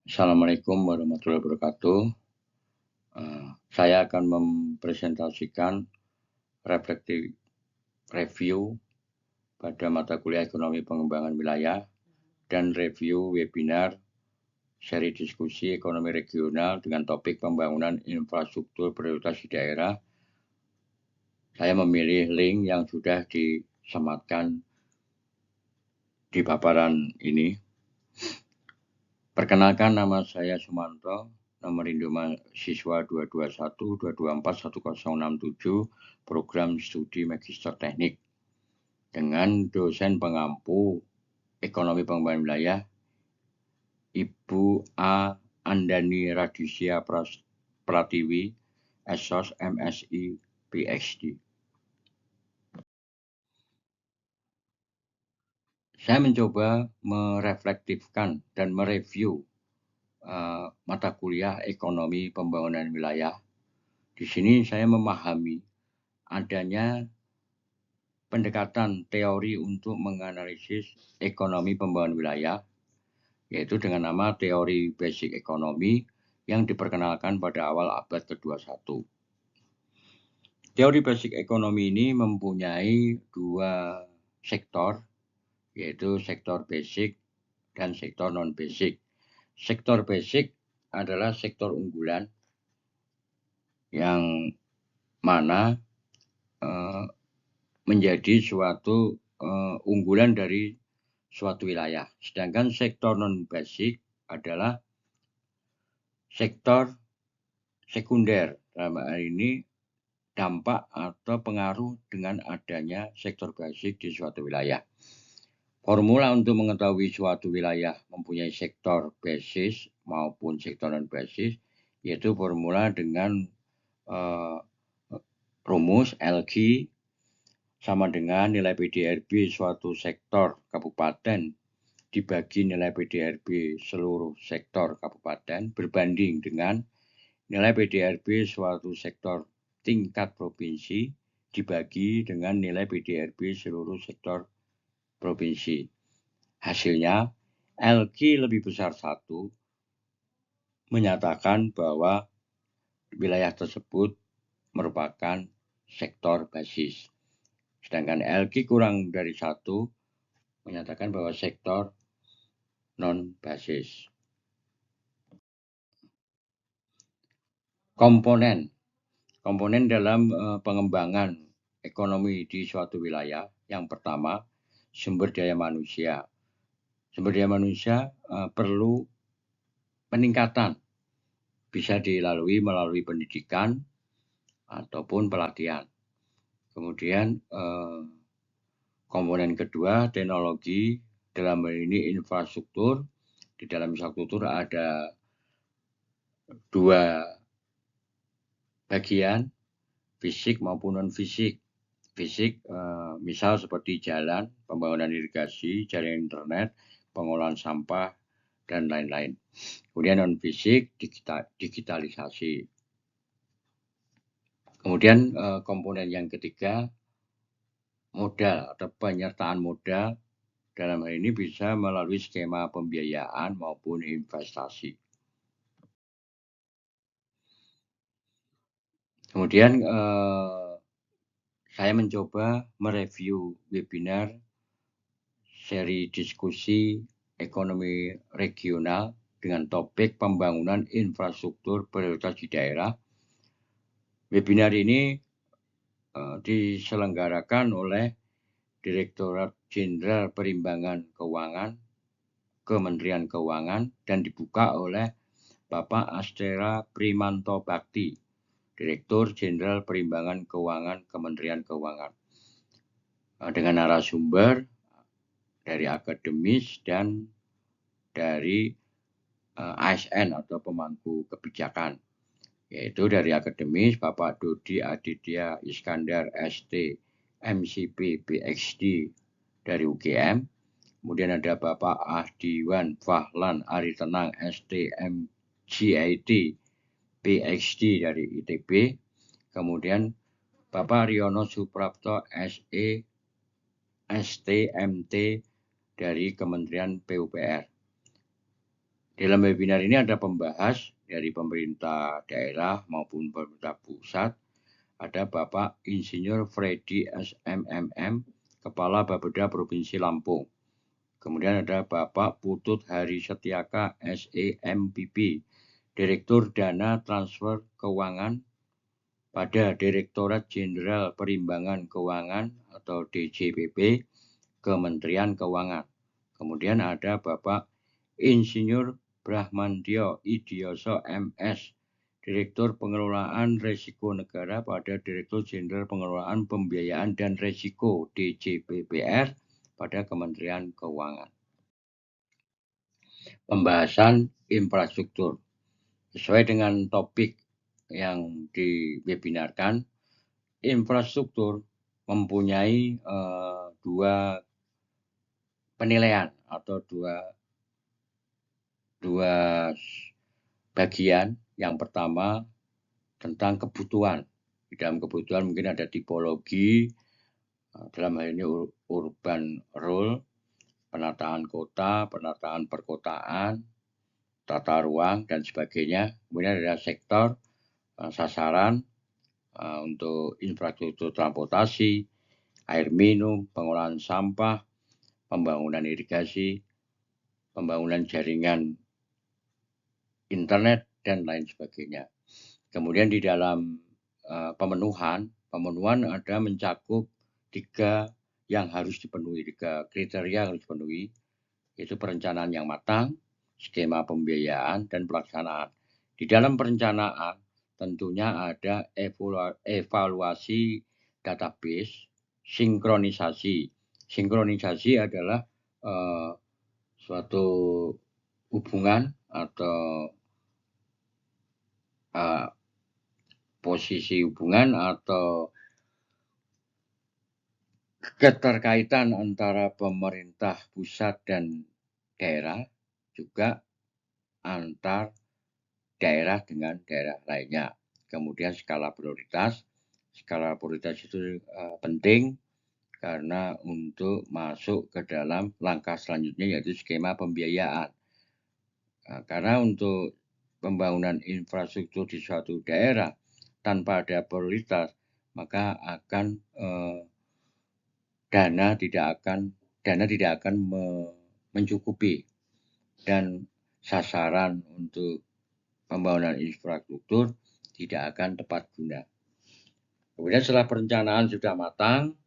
Assalamualaikum warahmatullahi wabarakatuh. Saya akan mempresentasikan reflective review pada mata kuliah Ekonomi Pengembangan Wilayah dan review webinar seri diskusi ekonomi regional dengan topik pembangunan infrastruktur prioritas di daerah. Saya memilih link yang sudah disematkan di paparan ini. Perkenalkan, nama saya Sumanto, nomor induk mahasiswa 221-224-1067, program studi Magister Teknik, dengan dosen pengampu Ekonomi Pengembangan Wilayah, Ibu A. Andani Radisya Pratiwi, SOS MSI PhD. Saya mencoba mereflektifkan dan mereview mata kuliah Ekonomi Pembangunan Wilayah. Di sini saya memahami adanya pendekatan teori untuk menganalisis ekonomi pembangunan wilayah, yaitu dengan nama teori basic ekonomi yang diperkenalkan pada awal abad ke-21. Teori basic ekonomi ini mempunyai dua sektor, yaitu sektor basic dan sektor non-basic. Sektor basic adalah sektor unggulan yang mana menjadi suatu unggulan dari suatu wilayah. Sedangkan sektor non-basic adalah sektor sekunder. Dalam hal ini dampak atau pengaruh dengan adanya sektor basic di suatu wilayah. Formula untuk mengetahui suatu wilayah mempunyai sektor basis maupun sektor non-basis, yaitu formula dengan rumus LG sama dengan nilai PDRB suatu sektor kabupaten dibagi nilai PDRB seluruh sektor kabupaten berbanding dengan nilai PDRB suatu sektor tingkat provinsi dibagi dengan nilai PDRB seluruh sektor provinsi. Hasilnya, LQ lebih besar 1 menyatakan bahwa wilayah tersebut merupakan sektor basis. Sedangkan LQ kurang dari 1 menyatakan bahwa sektor non-basis. Komponen dalam pengembangan ekonomi di suatu wilayah. Yang pertama, sumber daya manusia. Sumber daya manusia perlu peningkatan, bisa dilalui melalui pendidikan ataupun pelatihan. Kemudian komponen kedua, teknologi, dalam hal ini infrastruktur. Di dalam infrastruktur ada 2 bagian, fisik maupun non-fisik. Fisik misal seperti jalan, pembangunan irigasi, jaringan internet, pengolahan sampah, dan lain-lain. Kemudian non-fisik, digitalisasi. Kemudian komponen yang ketiga, modal atau penyertaan modal. Dalam hal ini bisa melalui skema pembiayaan maupun investasi. Kemudian saya mencoba mereview webinar seri diskusi ekonomi regional dengan topik pembangunan infrastruktur prioritas di daerah. Webinar ini diselenggarakan oleh Direktorat Jenderal Perimbangan Keuangan, Kementerian Keuangan, dan dibuka oleh Bapak Astera Primanto Bakti, Direktur Jenderal Perimbangan Keuangan, Kementerian Keuangan, dengan narasumber dari akademis dan dari ASN atau pemangku kebijakan, yaitu dari akademis Bapak Dodi Aditya Iskandar ST MCP PhD dari UGM. Kemudian ada Bapak Ahdiwan Fahlan Aritenang ST MGIT PhD dari ITB. Kemudian Bapak Riono Suprapto SE STMT dari Kementerian PUPR. Dalam webinar ini ada pembahas dari pemerintah daerah maupun pemerintah pusat. Ada Bapak Insinyur Freddy SMMM, Kepala Bapeda Provinsi Lampung. Kemudian ada Bapak Putut Hari Setiaka SEMPP, Direktur Dana Transfer Keuangan pada Direktorat Jenderal Perimbangan Keuangan atau DJPP, Kementerian Keuangan. Kemudian ada Bapak Insinyur Brahmantio Idioso MS, Direktur Pengelolaan Risiko Negara pada Direktur Jenderal Pengelolaan Pembiayaan dan Risiko DJPPR pada Kementerian Keuangan. Pembahasan infrastruktur. Sesuai dengan topik yang diwebinarkan, infrastruktur mempunyai dua penilaian atau dua bagian. Yang pertama tentang kebutuhan. Di dalam kebutuhan mungkin ada tipologi, dalam hal ini urban rule, penataan kota, penataan perkotaan, tata ruang, dan sebagainya. Kemudian ada sektor sasaran untuk infrastruktur transportasi, air minum, pengolahan sampah, pembangunan irigasi, pembangunan jaringan internet, dan lain sebagainya. Kemudian di dalam pemenuhan ada mencakup 3 yang harus dipenuhi, 3 kriteria yang harus dipenuhi, yaitu perencanaan yang matang, skema pembiayaan, dan pelaksanaan. Di dalam perencanaan tentunya ada evaluasi database, sinkronisasi. Sinkronisasi adalah suatu hubungan atau posisi hubungan atau keterkaitan antara pemerintah pusat dan daerah, juga antar daerah dengan daerah lainnya. Kemudian skala prioritas. Skala prioritas itu penting karena untuk masuk ke dalam langkah selanjutnya, yaitu skema pembiayaan. Karena untuk pembangunan infrastruktur di suatu daerah tanpa ada prioritas, maka akan dana tidak akan mencukupi, dan sasaran untuk pembangunan infrastruktur tidak akan tepat guna. Kemudian setelah perencanaan sudah matang,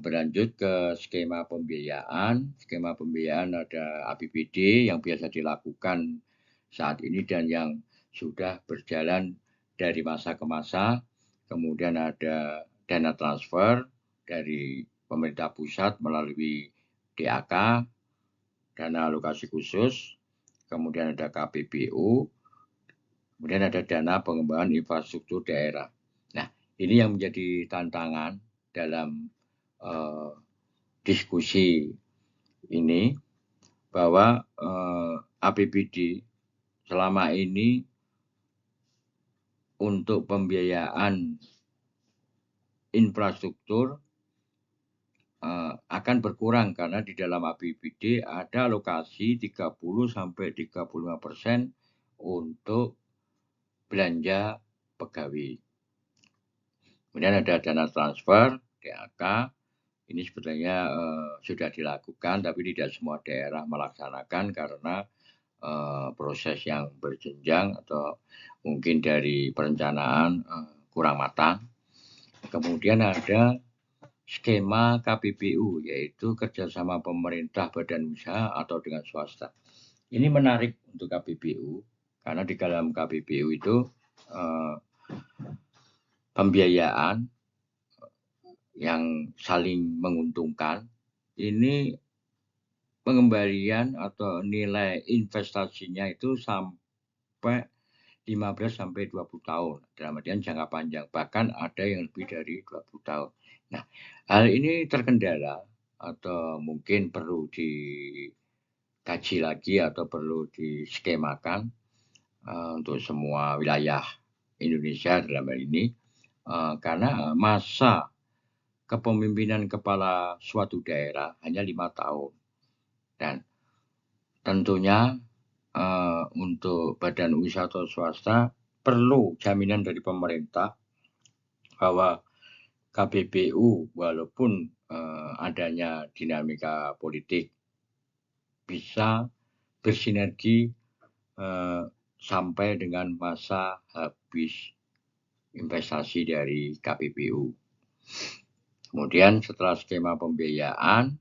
berlanjut ke skema pembiayaan. Skema pembiayaan ada APBD yang biasa dilakukan saat ini dan yang sudah berjalan dari masa ke masa. Kemudian ada dana transfer dari pemerintah pusat melalui DAK, dana alokasi khusus. Kemudian ada KPBU. Kemudian ada dana pengembangan infrastruktur daerah. Nah, ini yang menjadi tantangan dalam diskusi ini, bahwa APBD selama ini untuk pembiayaan infrastruktur akan berkurang karena di dalam APBD ada alokasi 30-35% untuk belanja pegawai. Kemudian ada dana transfer, DAK. Ini sebetulnya sudah dilakukan, tapi tidak semua daerah melaksanakan karena proses yang berjenjang atau mungkin dari perencanaan kurang matang. Kemudian ada skema KPBU, yaitu kerjasama pemerintah, badan usaha, atau dengan swasta. Ini menarik untuk KPBU, karena di dalam KPBU itu pembiayaan yang saling menguntungkan, ini pengembalian atau nilai investasinya itu sampai 15-20 tahun, dalam artian jangka panjang, bahkan ada yang lebih dari 20 tahun. Nah, hal ini terkendala atau mungkin perlu dikaji lagi atau perlu diskemakan untuk semua wilayah Indonesia dalam hal ini, karena masa kepemimpinan kepala suatu daerah hanya 5 tahun. Dan tentunya untuk badan usaha atau swasta perlu jaminan dari pemerintah bahwa KPBU walaupun adanya dinamika politik bisa bersinergi sampai dengan masa habis investasi dari KPBU. Kemudian setelah skema pembiayaan,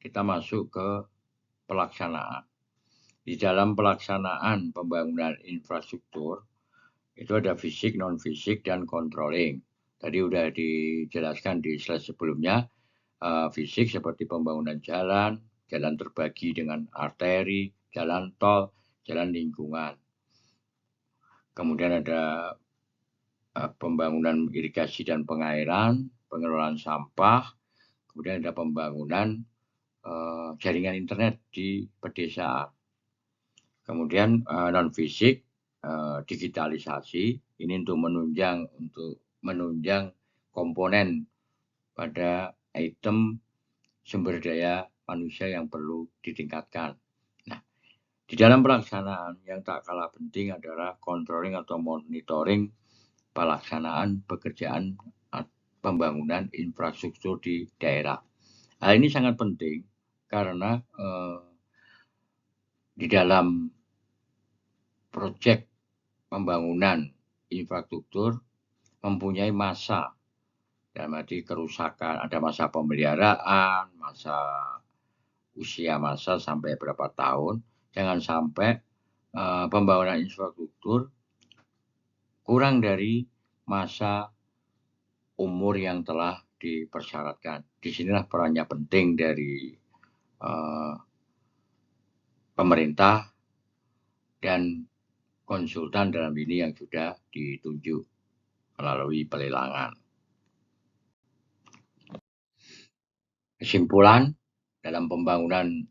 kita masuk ke pelaksanaan. Di dalam pelaksanaan pembangunan infrastruktur, itu ada fisik, non-fisik, dan controlling. Tadi sudah dijelaskan di slide sebelumnya, fisik seperti pembangunan jalan, jalan terbagi dengan arteri, jalan tol, jalan lingkungan. Kemudian ada pembangunan irigasi dan pengairan, pengelolaan sampah, kemudian ada pembangunan jaringan internet di pedesaan. Kemudian non-fisik, digitalisasi, ini untuk menunjang komponen pada item sumber daya manusia yang perlu ditingkatkan. Nah, di dalam pelaksanaan yang tak kalah penting adalah controlling atau monitoring pelaksanaan pekerjaan pembangunan infrastruktur di daerah. Hal ini sangat penting karena di dalam proyek pembangunan infrastruktur mempunyai masa, dalam arti kerusakan, ada masa pemeliharaan, masa usia masa sampai berapa tahun. Jangan sampai pembangunan infrastruktur kurang dari masa umur yang telah dipersyaratkan. Disinilah perannya penting dari pemerintah dan konsultan dalam ini yang sudah ditunjuk melalui pelelangan. Kesimpulan, dalam pembangunan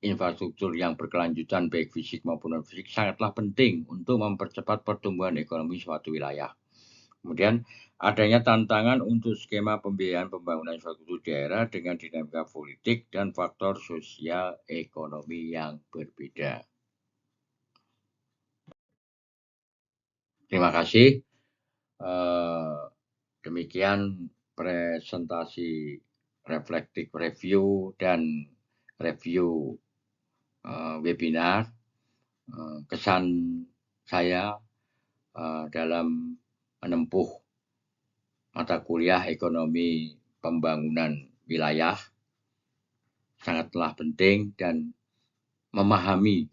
infrastruktur yang berkelanjutan baik fisik maupun non-fisik sangatlah penting untuk mempercepat pertumbuhan ekonomi suatu wilayah. Kemudian adanya tantangan untuk skema pembiayaan pembangunan infrastruktur daerah dengan dinamika politik dan faktor sosial ekonomi yang berbeda. Terima kasih. Demikian presentasi reflective review dan review webinar. Kesan saya dalam menempuh mata kuliah ekonomi pembangunan wilayah sangatlah penting, dan memahami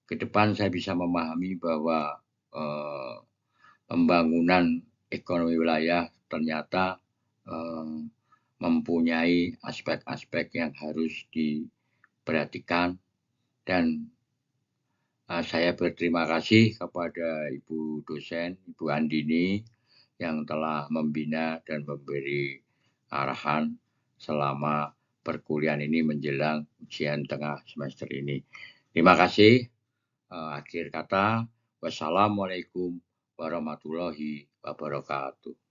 ke depan saya bisa memahami bahwa pembangunan ekonomi wilayah ternyata mempunyai aspek-aspek yang harus diperhatikan, dan saya berterima kasih kepada Ibu dosen, Ibu Andini, yang telah membina dan memberi arahan selama perkuliahan ini menjelang ujian tengah semester ini. Terima kasih. Akhir kata, wassalamualaikum warahmatullahi wabarakatuh.